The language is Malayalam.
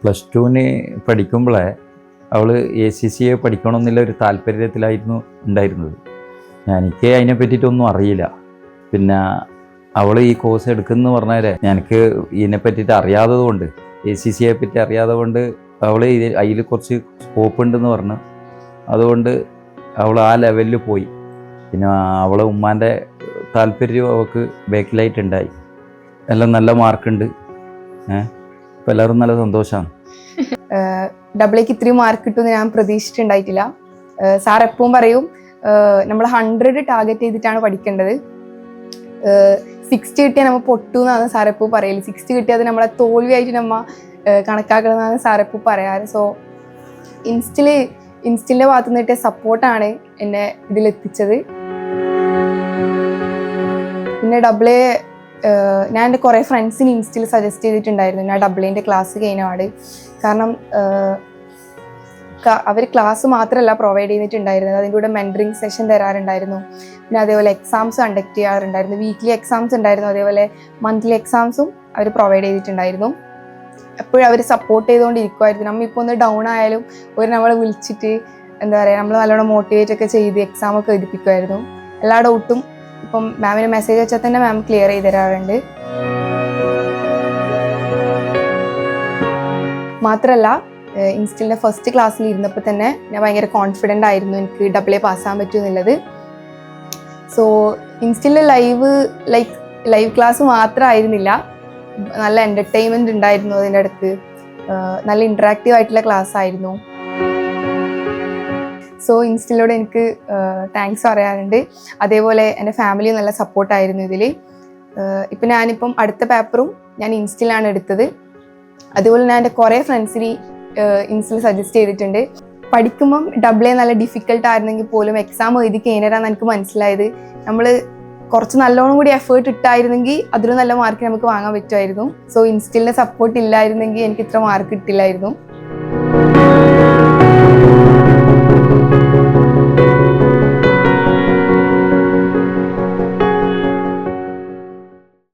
+2 പഠിക്കുമ്പോഴേ അവൾ ACCA പഠിക്കണമെന്നുള്ള ഒരു താല്പര്യത്തിലായിരുന്നു ഉണ്ടായിരുന്നത്. എനിക്ക് അതിനെ പറ്റിയിട്ടൊന്നും അറിയില്ല. പിന്നെ അവൾ ഈ കോഴ്സ് എടുക്കുമെന്ന് പറഞ്ഞാൽ എനിക്ക് ഇതിനെ പറ്റിയിട്ട് അറിയാത്തത് കൊണ്ട്, ACCയെ പറ്റി അറിയാതെ കൊണ്ട് അവൾ അതിൽ കുറച്ച് സ്കോപ്പ് ഉണ്ടെന്ന് പറഞ്ഞു. അതുകൊണ്ട് അവൾ ആ ലെവലിൽ പോയി. പിന്നെ അവളെ ഉമ്മാൻ്റെ താല്പര്യം അവൾക്ക് ബാക്കിലായിട്ടുണ്ടായി. എല്ലാം നല്ല മാർക്കുണ്ട്. ഇപ്പം എല്ലാവരും നല്ല സന്തോഷമാണ്. AA ഇത്രയും മാർക്ക് കിട്ടുമെന്ന് ഞാൻ പ്രതീക്ഷിച്ചിട്ടുണ്ടായിട്ടില്ല. സാർ എപ്പോഴും പറയും നമ്മൾ 100 ടാർഗറ്റ് ചെയ്തിട്ടാണ് പഠിക്കേണ്ടത്. 60 കിട്ടിയാൽ നമ്മൾ പൊട്ടു എന്നാണ് സാർ എപ്പോൾ പറയല്. 60 കിട്ടിയാൽ അത് നമ്മളെ തോൽവിയായിട്ട് നമ്മൾ കണക്കാക്കണമെന്നാണ് സാർ എപ്പോൾ പറയാറ്. സോ ഇൻസ്റ്റിലിൻ്റെ ഭാഗത്തു നിന്ന് കിട്ടിയ സപ്പോർട്ടാണ് എന്നെ ഇതിലെത്തിച്ചത്. പിന്നെ AA ഞാൻ എൻ്റെ കുറേ ഫ്രണ്ട്സിന് ഇൻസ്റ്റിൽ സജസ്റ്റ് ചെയ്തിട്ടുണ്ടായിരുന്നു ഞാൻ AA ക്ലാസ് കഴിഞ്ഞപാട്. കാരണം അവർ ക്ലാസ് മാത്രമല്ല പ്രൊവൈഡ് ചെയ്തിട്ടുണ്ടായിരുന്നത്, അതിൻ്റെ കൂടെ മെൻറ്ററിങ് സെഷൻ തരാറുണ്ടായിരുന്നു. പിന്നെ അതേപോലെ എക്സാംസ് കണ്ടക്ട് ചെയ്യാറുണ്ടായിരുന്നു. വീക്ക്ലി എക്സാംസ് ഉണ്ടായിരുന്നു, അതേപോലെ മന്ത്ലി എക്സാംസും അവർ പ്രൊവൈഡ് ചെയ്തിട്ടുണ്ടായിരുന്നു. എപ്പോഴും അവർ സപ്പോർട്ട് ചെയ്തുകൊണ്ടിരിക്കുമായിരുന്നു. നമ്മളിപ്പോൾ ഒന്ന് ഡൗൺ ആയാലും നമ്മളെ വിളിച്ചിട്ട് എന്താ പറയുക, നമ്മൾ നല്ലോണം മോട്ടിവേറ്റ് ഒക്കെ ചെയ്ത് എക്സാമൊക്കെ എഴുതിപ്പിക്കുമായിരുന്നു. എല്ലാ ഡൗട്ടും ഇപ്പം മാമിന് മെസ്സേജ് വെച്ചാൽ തന്നെ മാം ക്ലിയർ ചെയ്ത് തരാറുണ്ട്. മാത്രമല്ല ഇൻസ്റ്റിലിൻ്റെ ഫസ്റ്റ് ക്ലാസ്സിൽ ഇരുന്നപ്പോൾ തന്നെ ഞാൻ ഭയങ്കര കോൺഫിഡൻ്റ് ആയിരുന്നു എനിക്ക് AA പാസ്സാകാൻ പറ്റുമെന്നുള്ളത്. സോ ഇൻസ്റ്റിലിൻ്റെ ലൈവ് ക്ലാസ് മാത്രമായിരുന്നില്ല, നല്ല എൻ്റർടൈൻമെൻറ്റ് ഉണ്ടായിരുന്നു. അതിൻ്റെ അടുത്ത് നല്ല ഇൻട്രാക്റ്റീവ് ആയിട്ടുള്ള ക്ലാസ് ആയിരുന്നു. സോ ഇൻസ്റ്റിലോട് എനിക്ക് താങ്ക്സ് പറയാനുണ്ട്. അതേപോലെ എൻ്റെ ഫാമിലി നല്ല സപ്പോർട്ടായിരുന്നു ഇതിൽ. ഇപ്പം ഞാനിപ്പം അടുത്ത പേപ്പറും ഞാൻ ഇൻസ്റ്റിലാണ് എടുത്തത്. അതുപോലെ ഞാൻ എൻ്റെ കുറേ ഫ്രണ്ട്സിന് ഇൻസ്റ്റിൽ സജസ്റ്റ് ചെയ്തിട്ടുണ്ട്. പഠിക്കുമ്പം AA നല്ല ഡിഫിക്കൽട്ട് ആയിരുന്നെങ്കിൽ പോലും എക്സാം എഴുതി കഴിഞ്ഞാലാണ് എനിക്ക് മനസ്സിലായത് നമ്മൾ കുറച്ച് നല്ലോണം കൂടി എഫേർട്ട് ഇട്ടായിരുന്നെങ്കിൽ അതിലും നല്ല മാർക്ക് നമുക്ക് വാങ്ങാൻ പറ്റുമായിരുന്നു. സോ ഇൻസ്റ്റിലിൻ്റെ സപ്പോർട്ട് ഇല്ലായിരുന്നെങ്കിൽ എനിക്ക് ഇത്ര മാർക്ക് കിട്ടില്ലായിരുന്നു.